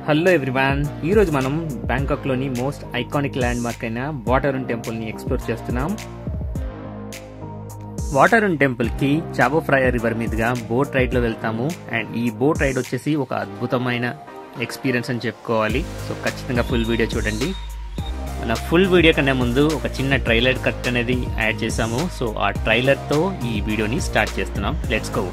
Hello everyone, ఈరోజు మనం బ్యాంకాక్లోని most iconic land mark అయిన వాటరున్ టెంపుల్ని ఎక్స్ప్లోర్ చేస్తున్నాం. వాటరున్ టెంపుల్కి చావో ఫ్రయా రివర్ మీదుగా బోట్ రైడ్లో వెళ్తాము. అండ్ ఈ బోట్ రైడ్ వచ్చేసి ఒక అద్భుతమైన ఎక్స్పీరియన్స్ అని చెప్పుకోవాలి. సో ఖచ్చితంగా ఫుల్ వీడియో చూడండి. మన ఫుల్ వీడియో కన్నా ముందు ఒక చిన్న ట్రైలర్ కట్ అనేది యాడ్ చేసాము. సో ఆ ట్రైలర్తో ఈ వీడియోని స్టార్ట్ చేస్తున్నాం. Let's go.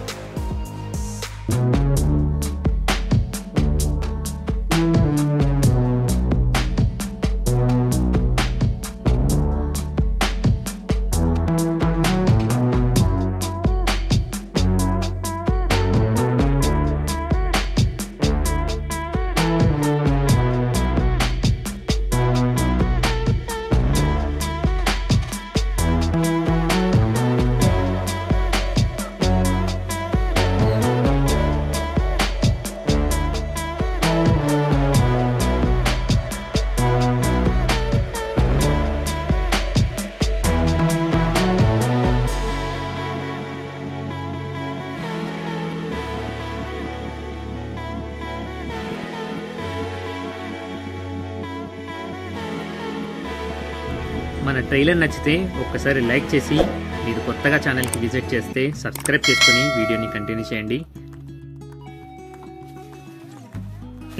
మన ట్రైలర్ నచ్చితే ఒక్కసారి లైక్ చేసి, మీరు కొత్తగా ఛానల్కి విజిట్ చేస్తే సబ్స్క్రైబ్ చేసుకుని వీడియోని కంటిన్యూ చేయండి.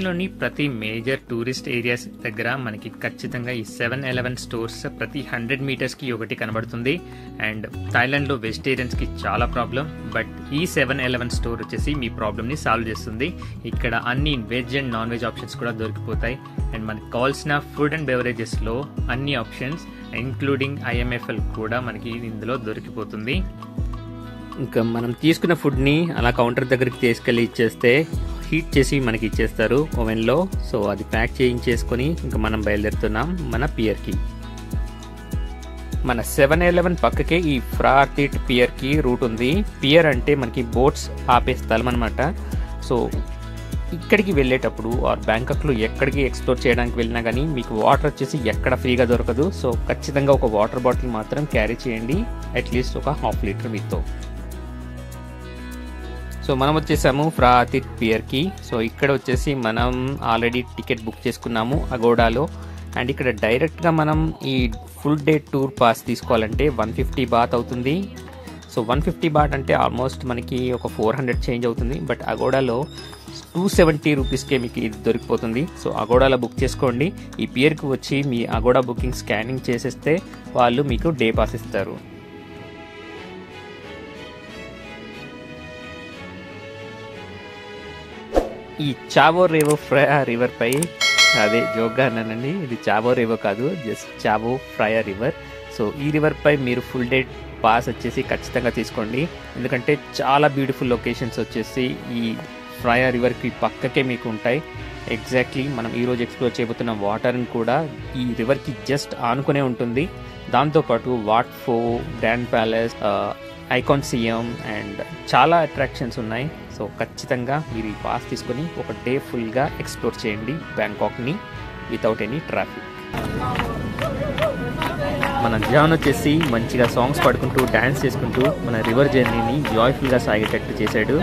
లోని ప్రతి మేజర్ టూరిస్ట్ ఏరియాస్ దగ్గర మనకి ఖచ్చితంగా ఈ 7-Eleven స్టోర్స్ ప్రతి 100 మీటర్స్కి ఒకటి కనబడుతుంది. అండ్ థాయిలాండ్లో వెజిటేరియన్స్కి చాలా ప్రాబ్లం, బట్ ఈ 7-Eleven స్టోర్ వచ్చేసి మీ ప్రాబ్లమ్ని సాల్వ్ చేస్తుంది. ఇక్కడ అన్ని veg and non veg options కూడా దొరికిపోతాయి. అండ్ మనకి కావాల్సిన ఫుడ్ అండ్ బెవరేజెస్లో అన్ని ఆప్షన్స్ ఇంక్లూడింగ్ IMFL కూడా మనకి ఇందులో దొరికిపోతుంది. ఇంకా మనం తీసుకున్న ఫుడ్ని అలా కౌంటర్ దగ్గరికి తీసుకెళ్ళి ఇచ్చేస్తే హీట్ చేసి మనకి ఇచ్చేస్తారు ఓవెన్లో. సో అది ప్యాక్ చేయించేసుకొని ఇంకా మనం బయలుదేరుతున్నాం మన పియర్కి. మన 7-Eleven పక్కకే ఈ ఫ్రా తీట్ పియర్కి రూట్ ఉంది. పియర్ అంటే మనకి బోట్స్ ఆపే స్థలం అనమాట. సో ఇక్కడికి వెళ్ళేటప్పుడు ఆర్ బ్యాంకాక్లో ఎక్కడికి ఎక్స్ప్లోర్ చేయడానికి వెళ్ళినా కానీ మీకు వాటర్ వచ్చేసి ఎక్కడ ఫ్రీగా దొరకదు. సో ఖచ్చితంగా ఒక వాటర్ బాటిల్ మాత్రం క్యారీ చేయండి, అట్లీస్ట్ ఒక 1/2 లీటర్ మీతో. సో మనం వచ్చేసాము ఫ్రా తీట్ పియర్కి. సో ఇక్కడ వచ్చేసి మనం ఆల్రెడీ టికెట్ బుక్ చేసుకున్నాము అగోడాలో. అండ్ ఇక్కడ డైరెక్ట్గా మనం ఈ ఫుల్ డే టూర్ పాస్ తీసుకోవాలంటే 150 బాత్ అవుతుంది. సో 150 బాత్ అంటే ఆల్మోస్ట్ మనకి ఒక 400 చేంజ్ అవుతుంది. బట్ అగోడాలో 270 రూపీస్కే మీకు ఇది దొరికిపోతుంది. సో అగోడాలో బుక్ చేసుకోండి. ఈ పియర్కి వచ్చి మీ అగోడా బుకింగ్ స్కానింగ్ చేసేస్తే వాళ్ళు మీకు డే పాస్ ఇస్తారు. ఈ చావో రేవో ఫ్రయా రివర్ పై, అదే జోక్గా అన్నానండి, ఇది చావో రేవో కాదు, జస్ట్ చావో ఫ్రయా రివర్. సో ఈ రివర్ పై మీరు ఫుల్ డే పాస్ వచ్చేసి ఖచ్చితంగా తీసుకోండి. ఎందుకంటే చాలా బ్యూటిఫుల్ లొకేషన్స్ వచ్చేసి ఈ ఫ్రయా రివర్కి పక్కకే మీకు ఉంటాయి. ఎగ్జాక్ట్లీ మనం ఈరోజు ఎక్స్ప్లోర్ చేయబోతున్న వాటర్ని కూడా ఈ రివర్కి జస్ట్ ఆనుకునే ఉంటుంది. దాంతోపాటు వాట్ ఫో, grand palace, icon CM and చాలా అట్రాక్షన్స్ ఉన్నాయి. సో ఖచ్చితంగా మీరు ఈ పాస్ తీసుకొని ఒక డే ఫుల్గా ఎక్స్ప్లోర్ చేయండి బ్యాంకాక్ని వితౌట్ ఎనీ ట్రాఫిక్. మన జాన్ వచ్చేసి మంచిగా సాంగ్స్ పాడుకుంటూ డ్యాన్స్ చేసుకుంటూ మన రివర్ జర్నీని జాయ్ఫుల్గా సాగేటట్టు చేశాడు.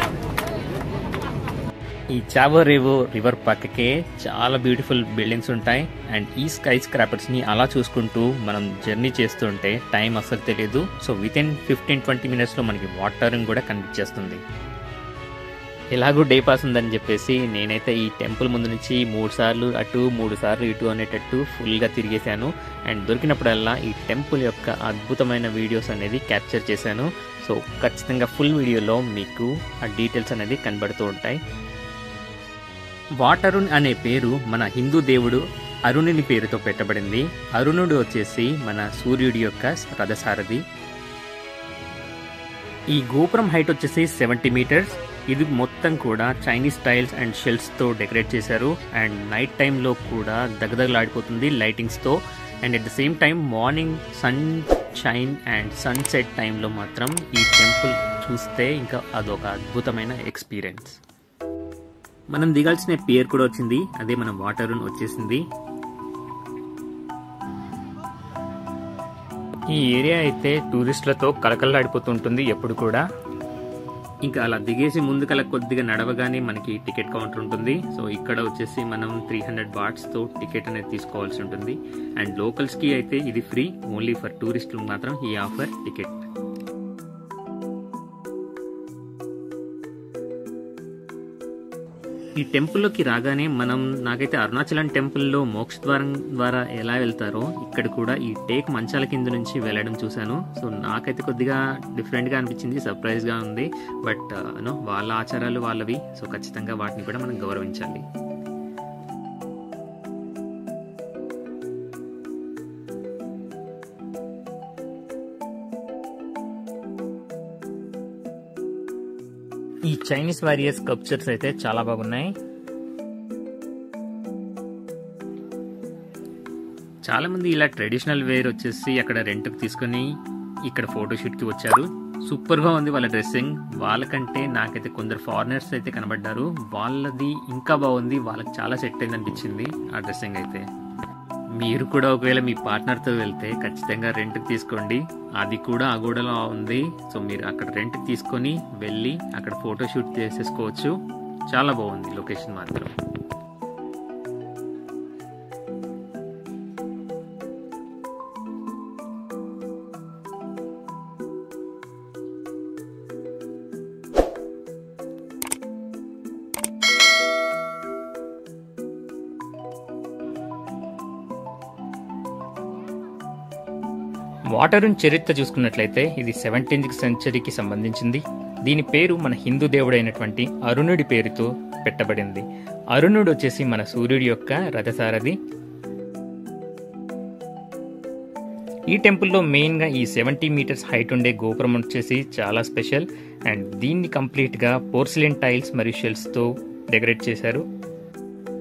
ఈ చావో రేవో రివర్ పక్కకే చాలా బ్యూటిఫుల్ బిల్డింగ్స్ ఉంటాయి. అండ్ ఈ స్కై స్క్రాపర్స్ని అలా చూసుకుంటూ మనం జర్నీ చేస్తుంటే టైం అసలు తెలియదు. సో వితిన్ 15-20 మినిట్స్లో మనకి వాటరింగ్ కూడా కనిపించేస్తుంది. ఎలాగో డే పాస్ ఉందని చెప్పేసి నేనైతే ఈ టెంపుల్ ముందు నుంచి 3 సార్లు అటు 3 సార్లు ఇటు అనేటట్టు ఫుల్గా తిరిగేశాను. అండ్ దొరికినప్పుడల్లా ఈ టెంపుల్ యొక్క అద్భుతమైన వీడియోస్ అనేది క్యాప్చర్ చేశాను. సో ఖచ్చితంగా ఫుల్ వీడియోలో మీకు ఆ డీటెయిల్స్ అనేది కనబడుతూ ఉంటాయి. వాటరున్ అనే పేరు మన హిందూ దేవుడు అరుణుని పేరుతో పెట్టబడింది. అరుణుడు వచ్చేసి మన సూర్యుడి యొక్క రథసారథి. ఈ గోపురం హైట్ వచ్చేసి 70 మీటర్స్. ఇది మొత్తం కూడా చైనీస్ స్టైల్స్ అండ్ షెల్స్తో డెకరేట్ చేశారు. అండ్ నైట్ టైంలో కూడా దగదగలాడిపోతుంది లైటింగ్స్తో. And at the same time morning sunshine and sunset టైంలో మాత్రం ఈ టెంపుల్ చూస్తే ఇంకా అదొక అద్భుతమైన ఎక్స్పీరియన్స్. మనం దిగాల్సిన పియర్ కూడా వచ్చింది, అదే మన వాటరున్ వచ్చేసింది. ఈ ఏరియా అయితే టూరిస్టులతో కలకల్లాడిపోతుంటుంది ఎప్పుడు కూడా. ఇంకా అలా దిగేసి ముందుకలా కొద్దిగా నడవగానే మనకి టికెట్ కౌంటర్ ఉంటుంది. సో ఇక్కడ వచ్చేసి మనం 300 బాట్స్తో టికెట్ అనేది తీసుకోవాల్సి ఉంటుంది. అండ్ లోకల్స్కి అయితే ఇది ఫ్రీ, ఓన్లీ ఫర్ టూరిస్టులకు మాత్రం ఈ ఆఫర్ టికెట్. ఈ టెంపుల్లోకి రాగానే నాకైతే అరుణాచలం టెంపుల్లో మోక్ష ద్వారం ద్వారా ఎలా వెళ్తారో ఇక్కడ కూడా ఈ టేక్ మంచాల కింద నుంచి వెళ్ళడం చూశాను. సో నాకైతే కొద్దిగా డిఫరెంట్గా అనిపించింది, సర్ప్రైజ్గా ఉంది. బట్ వాళ్ళ ఆచారాలు వాళ్ళవి, సో ఖచ్చితంగా వాటిని కూడా మనం గౌరవించాలి. ఈ చైనీస్ వారియర్ స్కల్ప్చర్స్ అయితే చాలా బాగున్నాయి. చాలా మంది ఇలా ట్రెడిషనల్ వేర్ వచ్చేసి అక్కడ రెంట్కి తీసుకుని ఇక్కడ ఫోటోషూట్కి వచ్చారు. సూపర్గా ఉంది వాళ్ళ డ్రెస్సింగ్. వాళ్ళకంటే నాకైతే కొందరు ఫారినర్స్ అయితే కనబడ్డారు, వాళ్ళది ఇంకా బాగుంది, వాళ్ళకి చాలా సెట్ అయింది అనిపించింది ఆ డ్రెస్సింగ్ అయితే. మీరు కూడా ఒకవేళ మీ పార్ట్నర్తో వెళ్తే ఖచ్చితంగా రెంట్కి తీసుకోండి. అది కూడా అగోడలో ఉంది. సో మీరు అక్కడ రెంట్కి తీసుకొని వెళ్ళి అక్కడ ఫోటోషూట్ చేసేసుకోవచ్చు. చాలా బాగుంది లొకేషన్ మాత్రం. వాటరున్ చరిత్ర చూసుకున్నట్లయితే ఇది 17th సెంచరీకి సంబంధించింది. దీని పేరు మన హిందూ దేవుడైనటువంటి అరుణుడి పేరుతో పెట్టబడింది. అరుణుడు వచ్చేసి మన సూర్యుడి యొక్క రథసారథి. ఈ టెంపుల్లో మెయిన్గా ఈ 70 మీటర్స్ హైట్ ఉండే గోపురం వచ్చేసి చాలా స్పెషల్. అండ్ దీన్ని కంప్లీట్గా పోర్సిలిన్ టైల్స్ మరియు షెల్స్తో డెకరేట్ చేశారు.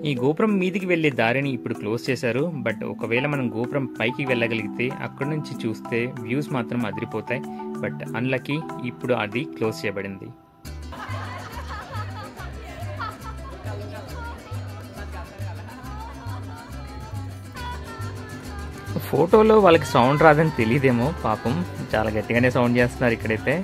ఈ గోపురం మీదికి వెళ్లే దారిని ఇప్పుడు క్లోజ్ చేశారు. బట్ ఒకవేళ మనం గోపురం పైకి వెళ్ళగలిగితే అక్కడి నుంచి చూస్తే వ్యూస్ మాత్రం అదిరిపోతాయి. బట్ అన్లకి ఇప్పుడు అది క్లోజ్ చేయబడింది. ఫోటోలో వాళ్ళకి సౌండ్ రాదని తెలియదేమో పాపం, చాలా గట్టిగానే సౌండ్ చేస్తున్నారు ఇక్కడైతే.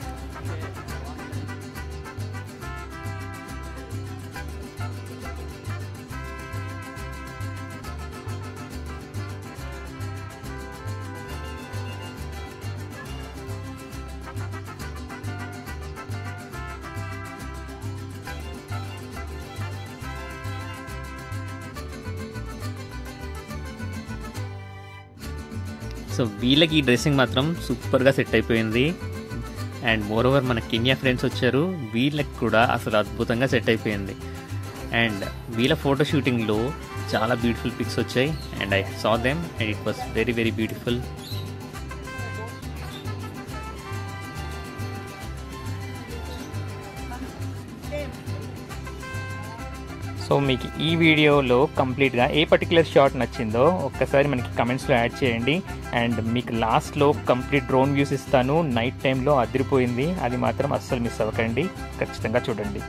సో వీళ్ళకి ఈ డ్రెస్సింగ్ మాత్రం సూపర్గా సెట్ అయిపోయింది. అండ్ మోర్ ఓవర్ మన కెన్యా ఫ్రెండ్స్ వచ్చారు, వీళ్ళకి కూడా అసలు అద్భుతంగా సెట్ అయిపోయింది. అండ్ వీళ్ళ ఫోటో షూటింగ్లో చాలా బ్యూటిఫుల్ పిక్స్ వచ్చాయి. And I saw them and it was very very beautiful. So మీకు ఈ వీడియోలో కంప్లీట్గా ఏ పర్టికులర్ షాట్ నచ్చిందో ఒక్కసారి మనకి కమెంట్స్లో యాడ్ చేయండి. అండ్ మీకు లాస్ట్లో కంప్లీట్ డ్రోన్ వ్యూస్ ఇస్తాను. నైట్ టైంలో అదిరిపోయింది, అది మాత్రం అస్సలు మిస్ అవ్వకండి, ఖచ్చితంగా చూడండి.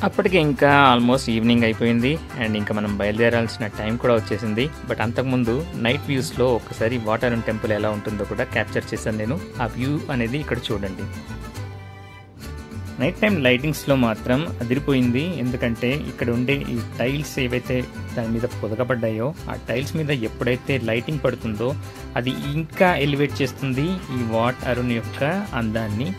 అప్పటికి ఇంకా ఆల్మోస్ట్ ఈవినింగ్ అయిపోయింది. అండ్ ఇంకా మనం బయలుదేరాల్సిన టైం కూడా వచ్చేసింది. బట్ అంతకుముందు నైట్ వ్యూస్లో ఒకసారి వాటరున్ టెంపుల్ ఎలా ఉంటుందో కూడా క్యాప్చర్ చేశాను నేను. ఆ వ్యూ అనేది ఇక్కడ చూడండి. నైట్ టైం లైటింగ్స్లో మాత్రం అదిరిపోయింది. ఎందుకంటే ఇక్కడ ఉండే ఈ టైల్స్ ఏవైతే దాని మీద పొదగబడ్డాయో ఆ టైల్స్ మీద ఎప్పుడైతే లైటింగ్ పడుతుందో అది ఇంకా ఎలివేట్ చేస్తుంది ఈ వాటరున్ యొక్క అందాన్ని.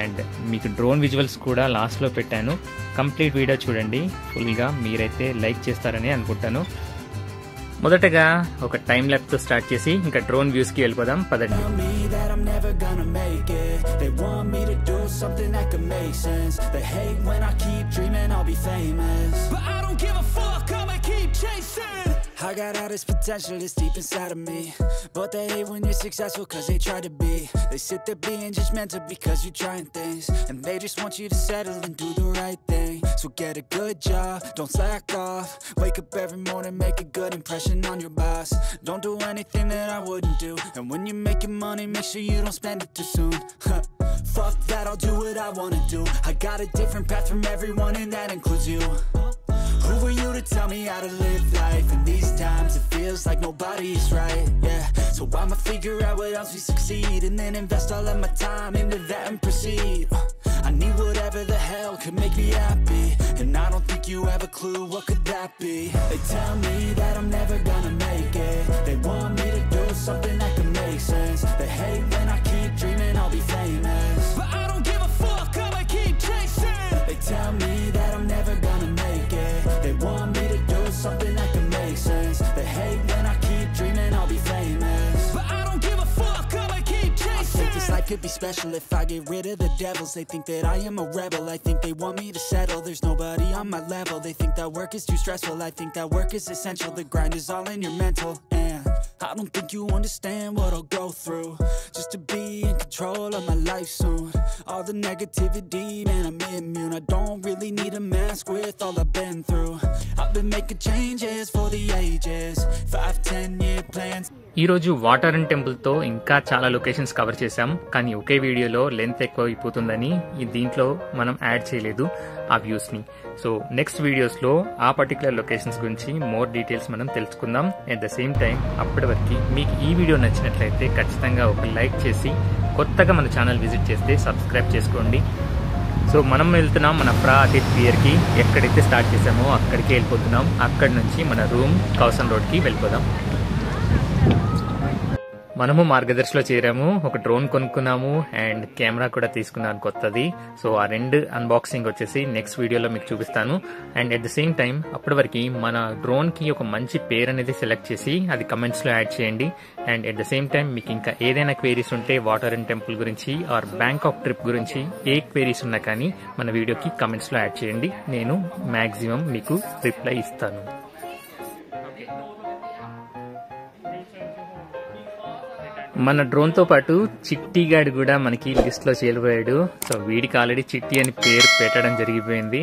అండ్ మీకు డ్రోన్ విజువల్స్ కూడా లాస్ట్లో పెట్టాను, కంప్లీట్ వీడియో చూడండి. ఫుల్గా మీరైతే లైక్ చేస్తారని అనుకుంటాను. మొదటగా ఒక టైం ల్యాప్తో స్టార్ట్ చేసి ఇంకా డ్రోన్ వ్యూస్కి వెళ్ళిపోదాం పదండి. I got all this potential that's deep inside of me, but they hate when you're successful cause they try to be. They sit there being judgmental because you're trying things, and they just want you to settle and do the right thing. So get a good job, don't slack off, wake up every morning, make a good impression on your boss. Don't do anything that I wouldn't do, and when you're making money make sure you don't spend it too soon. Fuck that, I'll do what I wanna do. I got a different path from everyone and that includes you. Who are you to tell me how to live life? In these times it feels like nobody's right, yeah. So I'ma figure out what else we succeed, and then invest all of my time into that and proceed. I need whatever the hell could make me happy, and I don't think you have a clue what could that be. They tell me that I'm never gonna make it. They want me to do something that can make sense. They hate when I keep dreaming I'll be famous, but I don't give a fuck, I'ma keep chasing. They tell me that I'm never gonna make it. They want me to do something that can make sense. They hate when I keep dreaming I'll be famous, but I don't give a fuck, I'ma keep chasing. I think this life could be special if I get rid of the devils. They think that I am a rebel, I think they want me to settle. There's nobody on my level. They think that work is too stressful, I think that work is essential. The grind is all in your mental, and I don't think you understand what I'll go through just to be in control of my life soon. All the negativity, man, I'm immune. I don't really need a mask with all I've been through. I've been making changes for the ages, 5-10 year plans. ఈరోజు water and టెంపుల్తో ఇంకా చాలా locations cover చేసాం, కానీ ఒకే వీడియోలో length ఎక్కువ అయిపోతుందని దీంట్లో మనం యాడ్ చేయలేదు ఆ వ్యూస్ని. సో నెక్స్ట్ వీడియోస్లో ఆ పర్టికులర్ లొకేషన్స్ గురించి మోర్ డీటెయిల్స్ మనం తెలుసుకుందాం. అట్ ద సేమ్ టైం అప్పటి వరకు మీకు ఈ వీడియో నచ్చినట్లయితే ఖచ్చితంగా ఒక లైక్ చేసి, కొత్తగా మన ఛానల్ విజిట్ చేస్తే సబ్స్క్రైబ్ చేసుకోండి. సో మనం వెళ్తున్నాం మన ప్రాతిథ్ పియర్కి. ఎక్కడైతే స్టార్ట్ చేసామో అక్కడికి వెళ్ళిపోతున్నాం. అక్కడి నుంచి మన రూమ్ కౌసన్ రోడ్కి వెళ్ళిపోదాం. మనము మార్గదర్శిలో చేరాము, ఒక డ్రోన్ కొనుక్కున్నాము అండ్ కెమెరా కూడా తీసుకున్నాను కొత్తది. సో ఆ రెండు అన్బాక్సింగ్ వచ్చేసి నెక్స్ట్ వీడియోలో మీకు చూపిస్తాను. And at the same time అప్పటి వరకు మన డ్రోన్కి ఒక మంచి పేరు అనేది సెలెక్ట్ చేసి అది కమెంట్స్లో యాడ్ చేయండి. And at the same time మీకు ఇంకా ఏదైనా క్వేరీస్ ఉంటే వాటర్ అండ్ టెంపుల్ గురించి ఆర్ బ్యాంకాక్ ట్రిప్ గురించి ఏ క్వేరీస్ ఉన్నా కానీ మన వీడియోకి కమెంట్స్లో యాడ్ చేయండి. నేను మ్యాక్సిమం మీకు రిప్లై ఇస్తాను. మన డ్రోన్తో పాటు చిట్టి గాడు కూడా మనకి లిస్ట్లో చేరిపోయాడు. సో వీడికి ఆల్రెడీ చిట్టి అని పేరు పెట్టడం జరిగిపోయింది.